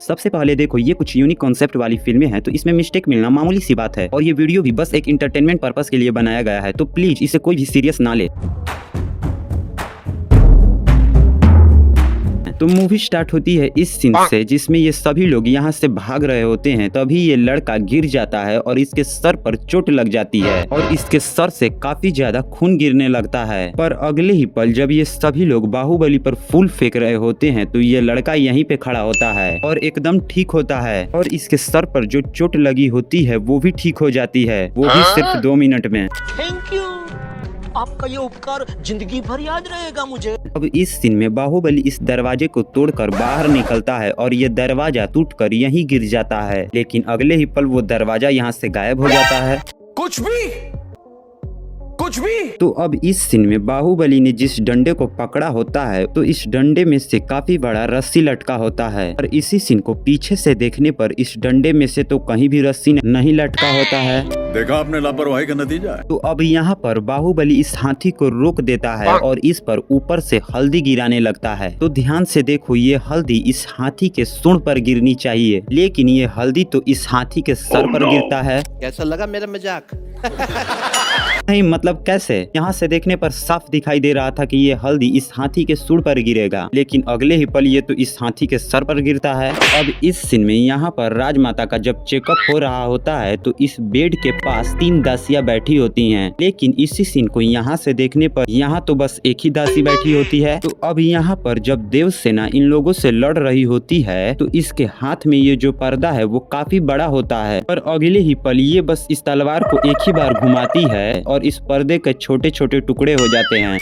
सबसे पहले देखो, ये कुछ यूनिक कॉन्सेप्ट वाली फिल्में हैं, तो इसमें मिस्टेक मिलना मामूली सी बात है और ये वीडियो भी बस एक इंटरटेनमेंट पर्पस के लिए बनाया गया है, तो प्लीज इसे कोई भी सीरियस ना ले। तो मूवी स्टार्ट होती है इस सीन से जिसमें ये सभी लोग यहाँ से भाग रहे होते हैं। तभी ये लड़का गिर जाता है और इसके सर पर चोट लग जाती है और इसके सर से काफी ज्यादा खून गिरने लगता है। पर अगले ही पल जब ये सभी लोग बाहुबली पर फूल फेंक रहे होते हैं तो ये लड़का यहीं पे खड़ा होता है और एकदम ठीक होता है और इसके सर पर जो चोट लगी होती है वो भी ठीक हो जाती है, वो भी सिर्फ 2 मिनट में। थैंक यू, आपका ये उपकार जिंदगी भर याद रहेगा मुझे। अब इस सीन में बाहुबली इस दरवाजे को तोड़कर बाहर निकलता है और ये दरवाजा टूटकर यहीं गिर जाता है, लेकिन अगले ही पल वो दरवाजा यहाँ से गायब हो जाता है। कुछ भी तो अब इस सीन में बाहुबली ने जिस डंडे को पकड़ा होता है तो इस डंडे में से काफी बड़ा रस्सी लटका होता है और इसी सीन को पीछे से देखने पर इस डंडे में से तो कहीं भी रस्सी नहीं लटका होता है। देखा आपने लापरवाही का नतीजा है। तो अब यहाँ पर बाहुबली इस हाथी को रोक देता है और इस पर ऊपर से हल्दी गिराने लगता है। तो ध्यान से देखो, ये हल्दी इस हाथी के सूंड पर गिरनी चाहिए, लेकिन ये हल्दी तो इस हाथी के सर पर गिरता है। कैसा लगा मेरा मजाक? नहीं मतलब कैसे? यहाँ से देखने पर साफ दिखाई दे रहा था कि ये हल्दी इस हाथी के सूंड पर गिरेगा, लेकिन अगले ही पल ये तो इस हाथी के सर पर गिरता है। अब इस सीन में यहाँ पर राजमाता का जब चेकअप हो रहा होता है तो इस बेड के पास 3 दासियां बैठी होती हैं, लेकिन इसी सीन को यहाँ से देखने पर यहाँ तो बस एक ही दासी बैठी होती है। तो अब यहाँ पर जब देवसेना इन लोगों से लड़ रही होती है तो इसके हाथ में ये जो पर्दा है वो काफी बड़ा होता है, पर अगले ही पल ये बस इस तलवार को एक ही बार घुमाती है और इस पर्दे के छोटे छोटे टुकड़े हो जाते हैं।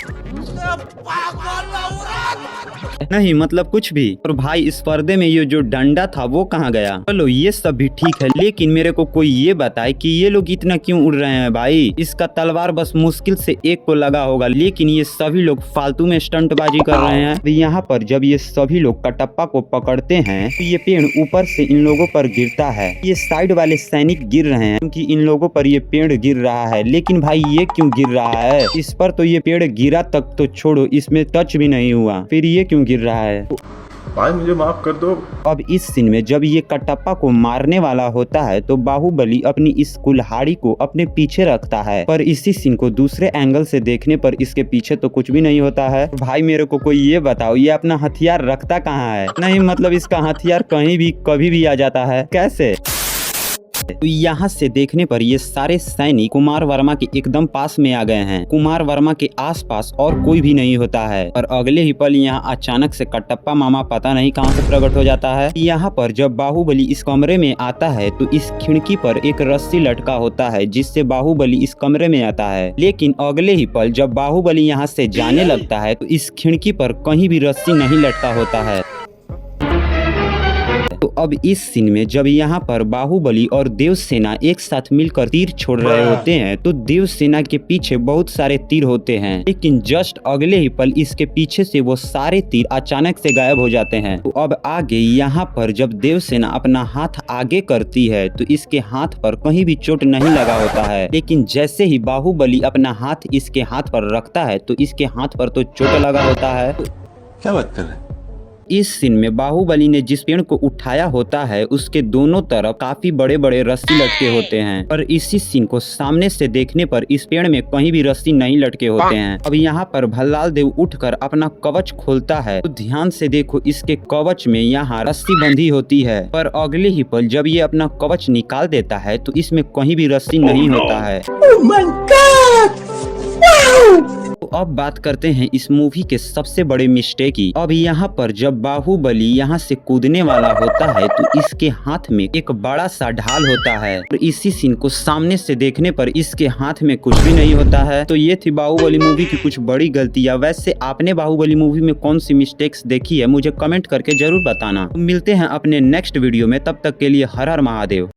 नहीं मतलब कुछ भी। और भाई इस पर्दे में ये जो डंडा था वो कहाँ गया? चलो ये सब भी ठीक है, लेकिन मेरे को कोई ये बताए कि ये लोग इतना क्यों उड़ रहे हैं भाई? इसका तलवार बस मुश्किल से एक को लगा होगा, लेकिन ये सभी लोग फालतू में स्टंटबाजी कर रहे हैं। यहाँ पर जब ये सभी लोग कटप्पा को पकड़ते हैं तो ये पेड़ ऊपर से इन लोगों पर गिरता है। ये साइड वाले सैनिक गिर रहे हैं क्योंकि इन लोगों पर ये पेड़ गिर रहा है, लेकिन भाई ये क्यों गिर रहा है? इस पर तो ये पेड़ गिरा तक तो छोड़ो, इसमें टच भी नहीं हुआ, फिर ये क्यों गिर रहा है? भाई मुझे माफ कर दो। अब इस सीन में जब ये कटप्पा को मारने वाला होता है तो बाहुबली अपनी इस कुल्हाड़ी को अपने पीछे रखता है, पर इसी सीन को दूसरे एंगल से देखने पर इसके पीछे तो कुछ भी नहीं होता है। भाई मेरे को कोई ये बताओ, ये अपना हथियार रखता कहाँ है? नहीं मतलब इसका हथियार कहीं भी कभी भी आ जाता है, कैसे? तो यहाँ से देखने पर ये सारे सैनिक कुमार वर्मा के एकदम पास में आ गए हैं। कुमार वर्मा के आसपास और कोई भी नहीं होता है और अगले ही पल यहाँ अचानक से कटप्पा मामा पता नहीं कहाँ से प्रकट हो जाता है। यहाँ पर जब बाहुबली इस कमरे में आता है तो इस खिड़की पर एक रस्सी लटका होता है जिससे बाहुबली इस कमरे में आता है, लेकिन अगले ही पल जब बाहुबली यहाँ से जाने लगता है तो इस खिड़की पर कहीं भी रस्सी नहीं लटका होता है। तो अब इस सीन में जब यहाँ पर बाहुबली और देवसेना एक साथ मिलकर तीर छोड़ रहे होते हैं तो देवसेना के पीछे बहुत सारे तीर होते हैं, लेकिन जस्ट अगले ही पल इसके पीछे से वो सारे तीर अचानक से गायब हो जाते हैं। तो अब आगे यहाँ पर जब देवसेना अपना हाथ आगे करती है तो इसके हाथ पर कहीं भी चोट नहीं लगा होता है, लेकिन जैसे ही बाहुबली अपना हाथ इसके हाथ पर रखता है तो इसके हाथ पर तो चोट लगा होता है। क्या बात कर रहे हैं? इस सीन में बाहुबली ने जिस पेड़ को उठाया होता है उसके दोनों तरफ काफी बड़े बड़े रस्सी लटके होते हैं, और इसी सीन को सामने से देखने पर इस पेड़ में कहीं भी रस्सी नहीं लटके होते हैं। अब यहाँ पर भल्लाल देव उठकर अपना कवच खोलता है तो ध्यान से देखो, इसके कवच में यहाँ रस्सी बंधी होती है, पर अगले ही पल जब ये अपना कवच निकाल देता है तो इसमें कहीं भी रस्सी नहीं होता है। तो अब बात करते हैं इस मूवी के सबसे बड़े मिस्टेक की। अब यहाँ पर जब बाहुबली यहाँ से कूदने वाला होता है तो इसके हाथ में एक बड़ा सा ढाल होता है और इसी सीन को सामने से देखने पर इसके हाथ में कुछ भी नहीं होता है। तो ये थी बाहुबली मूवी की कुछ बड़ी गलतियां। वैसे आपने बाहुबली मूवी में कौन सी मिस्टेक्स देखी है मुझे कमेंट करके जरूर बताना। तो मिलते हैं अपने नेक्स्ट वीडियो में, तब तक के लिए हर हर महादेव।